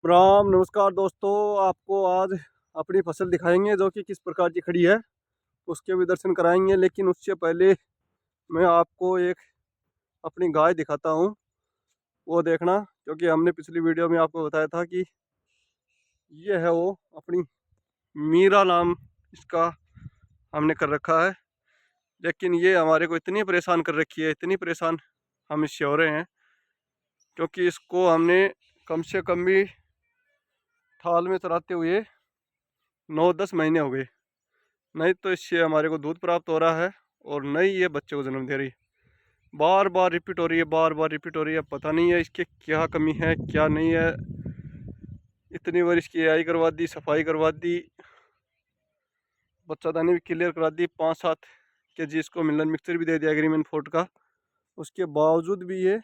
प्रणाम नमस्कार दोस्तों। आपको आज अपनी फसल दिखाएंगे जो कि किस प्रकार की खड़ी है, उसके भी दर्शन कराएंगे। लेकिन उससे पहले मैं आपको एक अपनी गाय दिखाता हूँ, वो देखना। क्योंकि हमने पिछली वीडियो में आपको बताया था कि ये है वो अपनी मीरा नाम इसका हमने कर रखा है। लेकिन ये हमारे को इतनी परेशान कर रखी है, इतनी परेशान हम इससे हो रहे हैं, क्योंकि इसको हमने कम से कम भी थाल में चराते हुए 9-10 महीने हो गए। नहीं तो इससे हमारे को दूध प्राप्त हो रहा है और नहीं ये बच्चे को जन्म दे रही है। बार बार रिपीट हो रही है, बार बार रिपीट हो रही है। पता नहीं है इसके क्या कमी है क्या नहीं है। इतनी बार इसकी एआई करवा दी, सफाई करवा दी, बच्चादानी भी क्लियर करा दी, 5-7 kg इसको मिलन मिक्सचर भी दे दिया एग्रीमेंट फोर्ट का। उसके बावजूद भी ये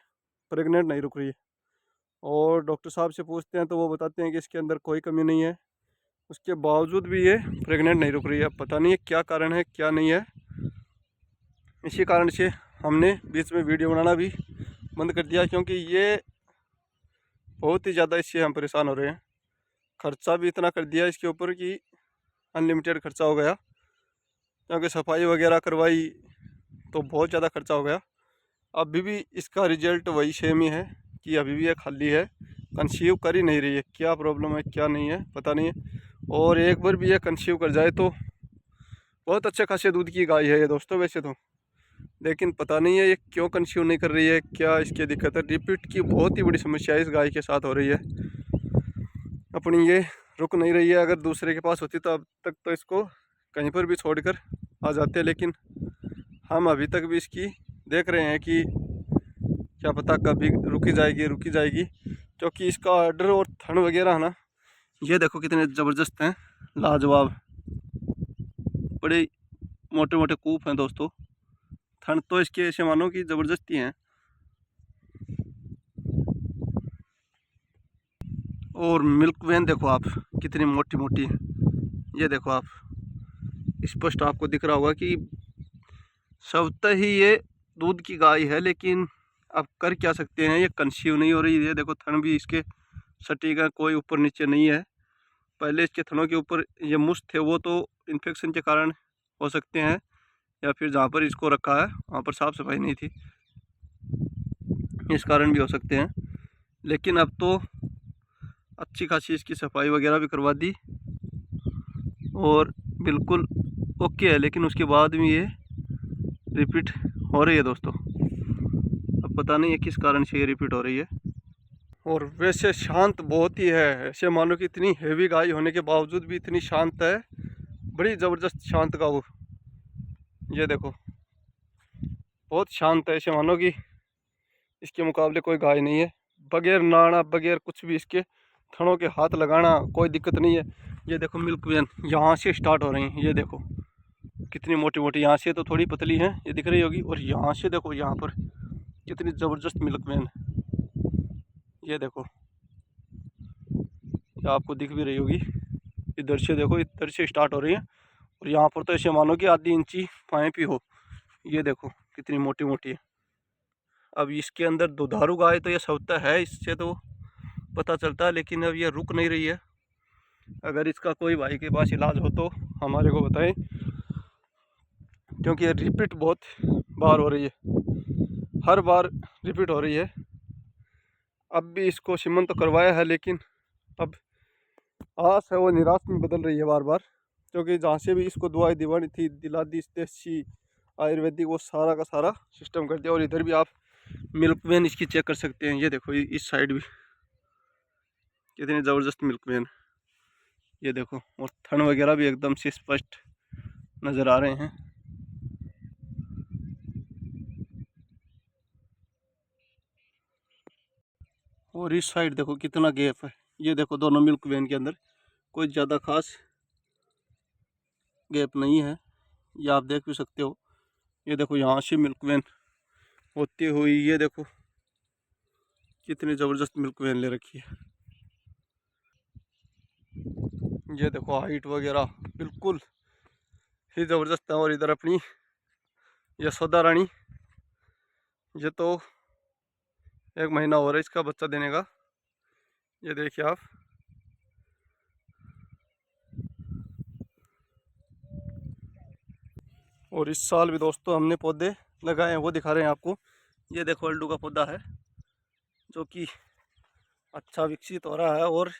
प्रेग्नेंट नहीं रुक रही है। और डॉक्टर साहब से पूछते हैं तो वो बताते हैं कि इसके अंदर कोई कमी नहीं है। उसके बावजूद भी ये प्रेग्नेंट नहीं रुक रही है। पता नहीं है क्या कारण है क्या नहीं है। इसी कारण से हमने बीच में वीडियो बनाना भी बंद कर दिया, क्योंकि ये बहुत ही ज़्यादा इससे हम परेशान हो रहे हैं। खर्चा भी इतना कर दिया इसके ऊपर कि अनलिमिटेड खर्चा हो गया, क्योंकि सफाई वगैरह करवाई तो बहुत ज़्यादा खर्चा हो गया। अभी भी इसका रिजल्ट वही सेम ही है कि अभी भी ये खाली है, कंसीव कर ही नहीं रही है। क्या प्रॉब्लम है क्या नहीं है पता नहीं है। और एक बार भी ये कंसीव कर जाए तो बहुत अच्छे खासे दूध की गाय है ये दोस्तों वैसे तो। लेकिन पता नहीं है ये क्यों कंसीव नहीं कर रही है, क्या इसकी दिक्कत है। रिपीट की बहुत ही बड़ी समस्या इस गाय के साथ हो रही है। अपनी ये रुक नहीं रही है। अगर दूसरे के पास होती तो अब तक तो इसको कहीं पर भी छोड़कर आ जाते, लेकिन हम अभी तक भी इसकी देख रहे हैं कि क्या पता कभी रुकी जाएगी। क्योंकि इसका ऑर्डर और थन वगैरह है ना, ये देखो कितने ज़बरदस्त हैं, लाजवाब। बड़े मोटे मोटे कूप हैं दोस्तों। थन तो इसके ऐसे मानो कि ज़बरदस्ती हैं। और मिल्क वैन देखो आप कितनी मोटी मोटी है। ये देखो आप, स्पष्ट आपको दिख रहा होगा कि स्वतः ही ये दूध की गाय है। लेकिन अब कर क्या सकते हैं, ये कंसीव नहीं हो रही है। देखो थन भी इसके सटीक है, कोई ऊपर नीचे नहीं है। पहले इसके थनों के ऊपर ये मुश्त थे, वो तो इन्फेक्शन के कारण हो सकते हैं, या फिर जहाँ पर इसको रखा है वहाँ पर साफ़ सफाई नहीं थी, इस कारण भी हो सकते हैं। लेकिन अब तो अच्छी खासी इसकी सफाई वगैरह भी करवा दी और बिल्कुल ओके है। लेकिन उसके बाद भी ये रिपीट हो रही है दोस्तों। अब पता नहीं है किस कारण से ये रिपीट हो रही है। और वैसे शांत बहुत ही है, ऐसे मानो कि इतनी हेवी गाय होने के बावजूद भी इतनी शांत है। बड़ी ज़बरदस्त शांत का वो, ये देखो बहुत शांत है। ऐसे मानो कि इसके मुकाबले कोई गाय नहीं है। बगैर नाड़ा बगैर कुछ भी इसके थनों के हाथ लगाना कोई दिक्कत नहीं है। ये देखो मिल्क वैन यहाँ से स्टार्ट हो रही है। ये देखो कितनी मोटी मोटी, यहाँ से तो थोड़ी पतली है ये दिख रही होगी, और यहाँ से देखो यहाँ पर कितनी ज़बरदस्त मिल्क वैन है। ये देखो ये आपको दिख भी रही होगी। इधर से देखो, इधर से स्टार्ट हो रही है और यहाँ पर तो ऐसे मानो कि आधी इंची पाइप ही हो। ये देखो कितनी मोटी मोटी है। अब इसके अंदर दुधारू गाय तो ये स्वतः है, इससे तो पता चलता है। लेकिन अब ये रुक नहीं रही है। अगर इसका कोई भाई के पास इलाज हो तो हमारे को बताएं, क्योंकि ये रिपीट बहुत बार हो रही है, हर बार रिपीट हो रही है। अब भी इसको सिमन तो करवाया है, लेकिन अब आस है वो निराश में बदल रही है बार बार। क्योंकि जहाँ से भी इसको दवाई दिवानी थी दिला दी, देसी आयुर्वेदिक वो सारा का सारा सिस्टम कर दिया। और इधर भी आप मिल्क वैन इसकी चेक कर सकते हैं। ये देखो इस साइड भी कितनी ज़बरदस्त मिल्क वैन, ये देखो। और थन वगैरह भी एकदम से स्पष्ट नज़र आ रहे हैं। और इस साइड देखो कितना गैप है। ये देखो दोनों मिल्क वैन के अंदर कोई ज़्यादा खास गैप नहीं है, ये आप देख भी सकते हो। ये देखो यहाँ से मिल्क वैन होती हुई, ये देखो कितनी ज़बरदस्त मिल्क वैन ले रखी है। ये देखो हाइट वगैरह बिल्कुल ही ज़बरदस्त है। और इधर अपनी यशोदा रानी, ये तो 1 महीना हो रहा है इसका बच्चा देने का। ये देखिए आप और इस साल भी दोस्तों हमने पौधे लगाए हैं, वो दिखा रहे हैं आपको। ये देखो अल्डू का पौधा है जो कि अच्छा विकसित हो रहा है और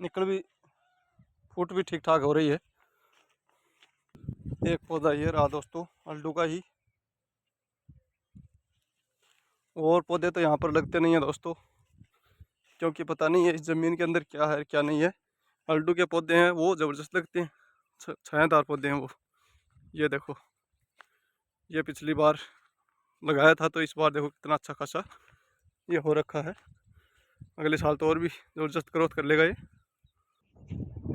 निकल भी फूट भी ठीक ठाक हो रही है। एक पौधा ये रहा दोस्तों अल्डू का ही। और पौधे तो यहाँ पर लगते नहीं है दोस्तों, क्योंकि पता नहीं है इस ज़मीन के अंदर क्या है क्या नहीं है। अल्डू के पौधे हैं वो ज़बरदस्त लगते हैं, छायादार पौधे हैं वो। ये देखो, ये पिछली बार लगाया था तो इस बार देखो कितना अच्छा खासा ये हो रखा है। अगले साल तो और भी ज़बरदस्त ग्रोथ कर लेगा ये।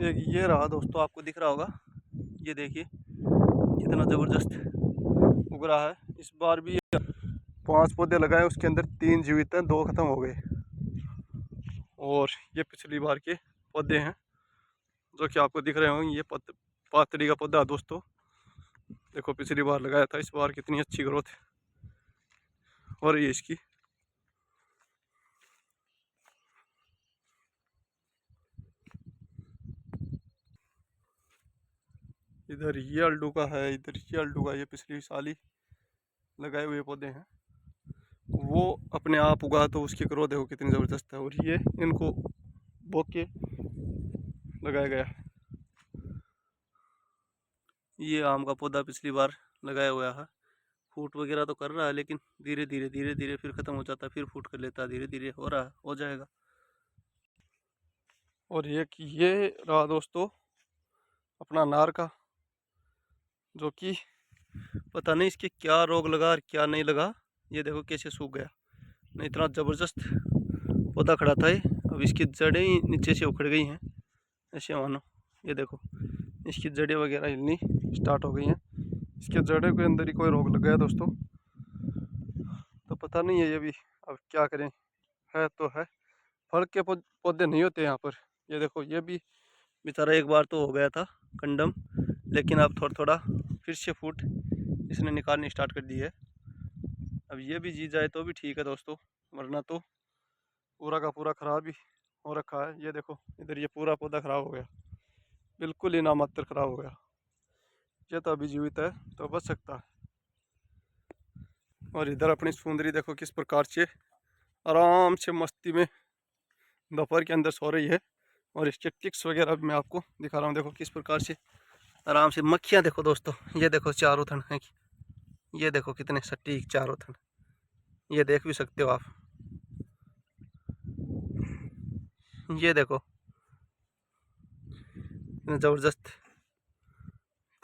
एक ये रहा दोस्तों, आपको दिख रहा होगा, ये देखिए कितना ज़बरदस्त उग रहा है। इस बार भी 5 पौधे लगाए, उसके अंदर 3 जीवित हैं, 2 ख़त्म हो गए। और ये पिछली बार के पौधे हैं जो कि आपको दिख रहे होंगे। ये पातड़ी का पौधा दोस्तों, देखो पिछली बार लगाया था, इस बार कितनी अच्छी ग्रोथ हो रही है इसकी। इधर ये अल्डू का है, इधर ये अल्डू का, ये पिछली साल ही लगाए हुए पौधे हैं। वो अपने आप उगा तो उसकी ग्रोथ देखो कितनी ज़बरदस्त है। और ये इनको बो के लगाया गया है। ये आम का पौधा पिछली बार लगाया हुआ है, फूट वगैरह तो कर रहा है, लेकिन धीरे धीरे फिर ख़त्म हो जाता है, फिर फूट कर लेता है, धीरे धीरे हो रहा है, हो जाएगा। और ये रहा दोस्तों अपना नार का, जो कि पता नहीं इसके क्या रोग लगा और क्या नहीं लगा। ये देखो कैसे सूख गया, नहीं इतना ज़बरदस्त पौधा खड़ा था ये। अब इसकी जड़ें ही नीचे से उखड़ गई हैं ऐसे मानो। ये देखो इसकी जड़ें वगैरह हिलनी स्टार्ट हो गई हैं। इसके जड़ों के अंदर ही कोई रोग लग गया दोस्तों, तो पता नहीं है ये भी अब क्या करें। है तो है, फल के पौधे नहीं होते यहाँ पर। ये देखो ये भी बेचारा एक बार तो हो गया था कंडम, लेकिन अब थोड़ा थोड़ा फिर से फूट इसने निकालनी स्टार्ट कर दी है। अब ये भी जी जाए तो भी ठीक है दोस्तों, वरना तो पूरा का पूरा ख़राब ही हो रखा है। ये देखो इधर ये पूरा पौधा ख़राब हो गया, बिल्कुल ही नामात्र ख़राब हो गया। ये तो अभी जीवित है तो बच सकता है। और इधर अपनी सुंदरी देखो किस प्रकार से आराम से मस्ती में दोपहर के अंदर सो रही है। और इसके टिक्स वगैरह मैं आपको दिखा रहा हूँ, देखो किस प्रकार से आराम से। मक्खियाँ देखो दोस्तों, ये देखो चारों थन है, ये देखो कितने सटीक चारों थन, ये देख भी सकते हो आप। ये देखो ज़बरदस्त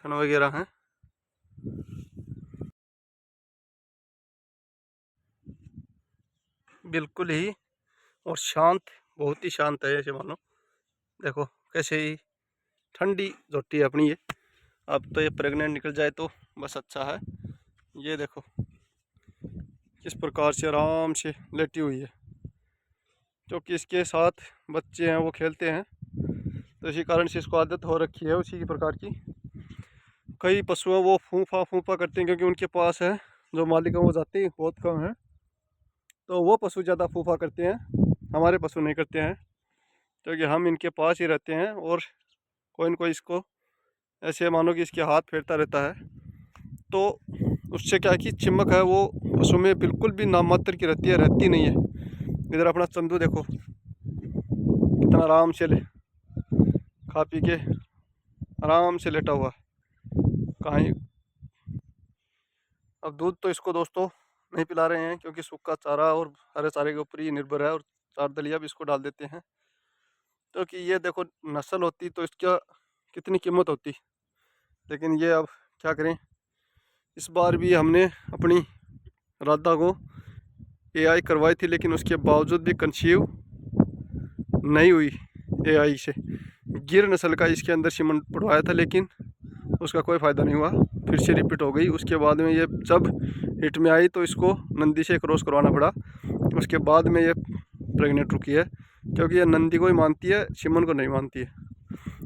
थन वगैरह हैं। बिल्कुल ही और शांत, बहुत ही शांत है ऐसे मानो। देखो कैसे ही ठंडी झोटी है अपनी ये। अब तो ये प्रेग्नेंट निकल जाए तो बस अच्छा है। ये देखो किस प्रकार से आराम से लेटी हुई है, क्योंकि इसके साथ बच्चे हैं वो खेलते हैं, तो इसी कारण से इसको आदत हो रखी है उसी की प्रकार की। कई पशु हैं वो फूंफा फूंफा करते हैं, क्योंकि उनके पास है जो मालिक हैं वो जाते ही बहुत कम हैं, तो वो पशु ज़्यादा फूंफा करते हैं, हमारे पशु नहीं करते हैं, क्योंकि हम इनके पास ही रहते हैं। और कोई न कोई इसको ऐसे मानो कि इसके हाथ फेरता रहता है, तो उससे क्या है कि चिमक है वो पशु में बिल्कुल भी नाम मात्र की रहती है, रहती नहीं है। इधर अपना चंदू देखो कितना आराम से खा पी के आराम से लेटा हुआ कहीं। अब दूध तो इसको दोस्तों नहीं पिला रहे हैं, क्योंकि सूखा चारा और हरे चारे के ऊपर ही निर्भर है, और 4 दलिया भी इसको डाल देते हैं। क्योंकि ये देखो नस्ल होती तो इसका कितनी कीमत होती, लेकिन ये अब क्या करें। इस बार भी हमने अपनी राधा को एआई करवाई थी, लेकिन उसके बावजूद भी कंसीव नहीं हुई एआई से। गिर नस्ल का इसके अंदर सीमन पड़वाया था, लेकिन उसका कोई फ़ायदा नहीं हुआ, फिर से रिपीट हो गई। उसके बाद में ये जब हिट में आई तो इसको नंदी से क्रॉस करवाना पड़ा, उसके बाद में ये प्रेग्नेंट रुकी है, क्योंकि ये नंदी को ही मानती है, सिमन को नहीं मानती है।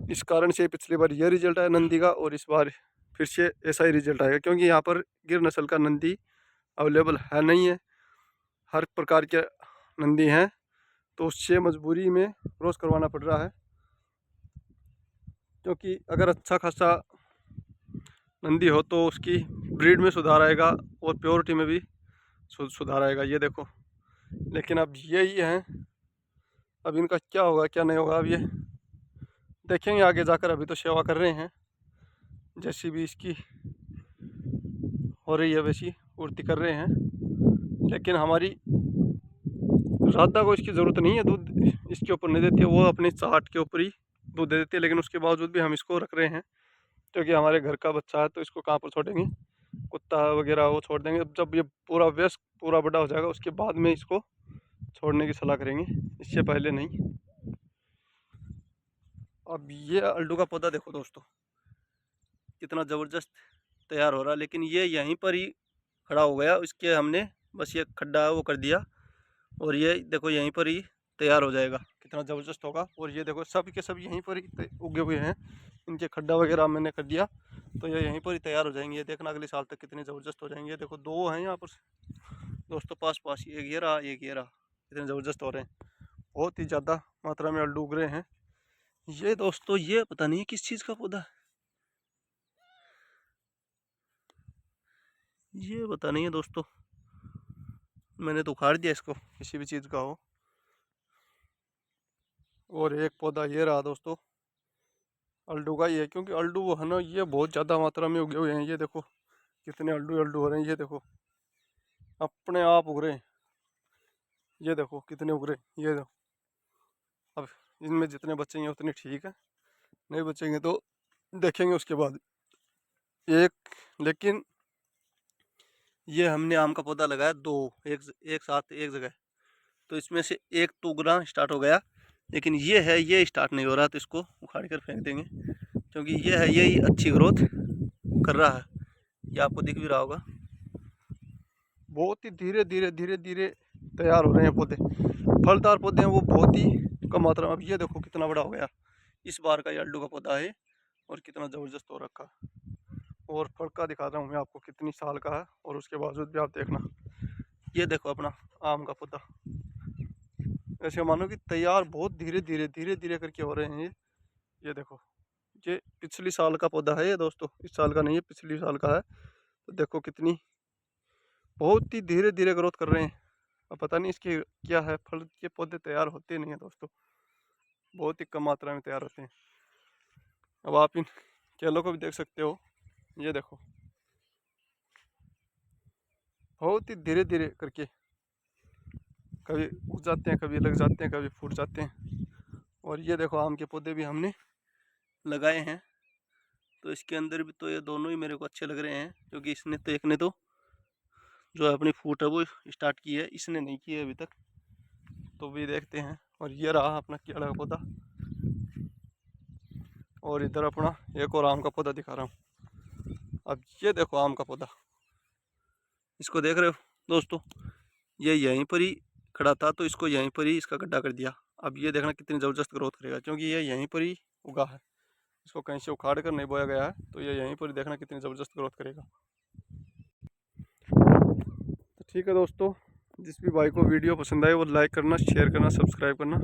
इस कारण से पिछली बार ये रिजल्ट आया नंदी का, और इस बार फिर से ऐसा ही रिजल्ट आएगा, क्योंकि यहाँ पर गिर नस्ल का नंदी अवेलेबल है नहीं है, हर प्रकार के नंदी हैं, तो उससे मजबूरी में क्रॉस करवाना पड़ रहा है। क्योंकि अगर अच्छा खासा नंदी हो तो उसकी ब्रीड में सुधार आएगा और प्योरिटी में भी सुधार आएगा। ये देखो, लेकिन अब यही है, अब इनका क्या होगा क्या नहीं होगा अब ये देखेंगे आगे जाकर। अभी तो सेवा कर रहे हैं, जैसी भी इसकी हो रही है वैसी पूर्ति कर रहे हैं। लेकिन हमारी राधा को इसकी ज़रूरत नहीं है, दूध इसके ऊपर नहीं देती है, वो अपनी चाट के ऊपर ही दूध दे देती है। लेकिन उसके बावजूद भी हम इसको रख रहे हैं, क्योंकि हमारे घर का बच्चा है, तो इसको कहाँ पर छोड़ेंगे, कुत्ता वगैरह वो छोड़ देंगे। जब ये पूरा वयस्क पूरा बड़ा हो जाएगा उसके बाद में इसको छोड़ने की सलाह करेंगे, इससे पहले नहीं। अब ये अल्डू का पौधा देखो दोस्तों, कितना ज़बरदस्त तैयार हो रहा है। लेकिन ये यहीं पर ही खड़ा हो गया, इसके हमने बस ये खड्डा वो कर दिया और ये देखो यहीं पर ही तैयार हो जाएगा, कितना ज़बरदस्त होगा। और ये देखो सब के सब यहीं पर ही उगे हुए हैं, इनके खड्डा वगैरह मैंने कर दिया, तो ये यहीं पर ही तैयार हो जाएंगे। ये देखना अगले साल तक कितने ज़बरदस्त हो जाएंगे। देखो दो हैं यहाँ पर दोस्तों पास पास, एक ये रहा एक ये रहा, कितने ज़बरदस्त हो रहे हैं। बहुत ही ज़्यादा मात्रा में अल्डू उग रहे हैं। ये दोस्तों ये पता नहीं किस चीज़ का पौधा है, ये पता नहीं है दोस्तों, मैंने तो उखाड़ दिया इसको, किसी भी चीज़ का हो। और एक पौधा ये रहा दोस्तों, अल्डू का ही है, क्योंकि अल्डू वो है ना, ये बहुत ज़्यादा मात्रा में उगे हुए हैं। ये देखो कितने अल्डू अल्डू हो रहे हैं, ये देखो अपने आप उग रहे हैं। ये देखो कितने उग रहे हैं, ये देखो। अब इनमें जितने बचेंगे उतने ठीक है, नहीं बचेंगे तो देखेंगे उसके बाद। एक लेकिन ये हमने आम का पौधा लगाया दो, एक साथ एक जगह, तो इसमें से एक तो उगना स्टार्ट हो गया, लेकिन ये है ये स्टार्ट नहीं हो रहा, तो इसको उखाड़ कर फेंक देंगे, क्योंकि ये है यही अच्छी ग्रोथ कर रहा है। ये आपको दिख भी रहा होगा, बहुत ही धीरे धीरे धीरे धीरे तैयार हो रहे हैं पौधे। फलदार पौधे हैं वो बहुत ही कम मात्रा में। अब ये देखो कितना बड़ा हो गया इस बार का ये अल्डू का पौधा है, और कितना ज़बरदस्त हो रखा। और फल का दिखा रहा हूँ मैं आपको कितनी साल का है, और उसके बावजूद भी आप देखना, ये देखो अपना आम का पौधा, ऐसे मानो कि तैयार बहुत धीरे धीरे धीरे धीरे करके हो रहे हैं ये देखो, ये पिछली साल का पौधा है ये दोस्तों, इस साल का नहीं है, पिछली साल का है। तो देखो कितनी बहुत ही धीरे धीरे ग्रोथ कर रहे हैं। अब पता नहीं इसकी क्या है, फल के पौधे तैयार होते नहीं है दोस्तों, बहुत ही कम मात्रा में तैयार होते हैं। अब आप इन केलों को भी देख सकते हो, ये देखो बहुत ही धीरे धीरे करके कभी उग जाते हैं, कभी लग जाते हैं, कभी फूट जाते हैं। और ये देखो आम के पौधे भी हमने लगाए हैं, तो इसके अंदर भी तो ये दोनों ही मेरे को अच्छे लग रहे हैं, क्योंकि इसने तो एक ने तो जो है अपनी फूट है वो स्टार्ट की है, इसने नहीं की है अभी तक, तो भी देखते हैं। और ये रहा अपना केला का पौधा, और इधर अपना एक और आम का पौधा दिखा रहा हूँ। अब ये देखो आम का पौधा, इसको देख रहे हो दोस्तों, ये यहीं पर ही खड़ा था, तो इसको यहीं पर ही इसका गड्ढा कर दिया। अब ये देखना कितनी ज़बरदस्त ग्रोथ करेगा, क्योंकि ये यहीं पर ही उगा है, इसको कहीं से उखाड़ कर नहीं बोया गया है, तो ये यहीं पर ही देखना कितनी ज़बरदस्त ग्रोथ करेगा। तो ठीक है दोस्तों, जिस भी भाई को वीडियो पसंद आए वो लाइक करना, शेयर करना, सब्सक्राइब करना।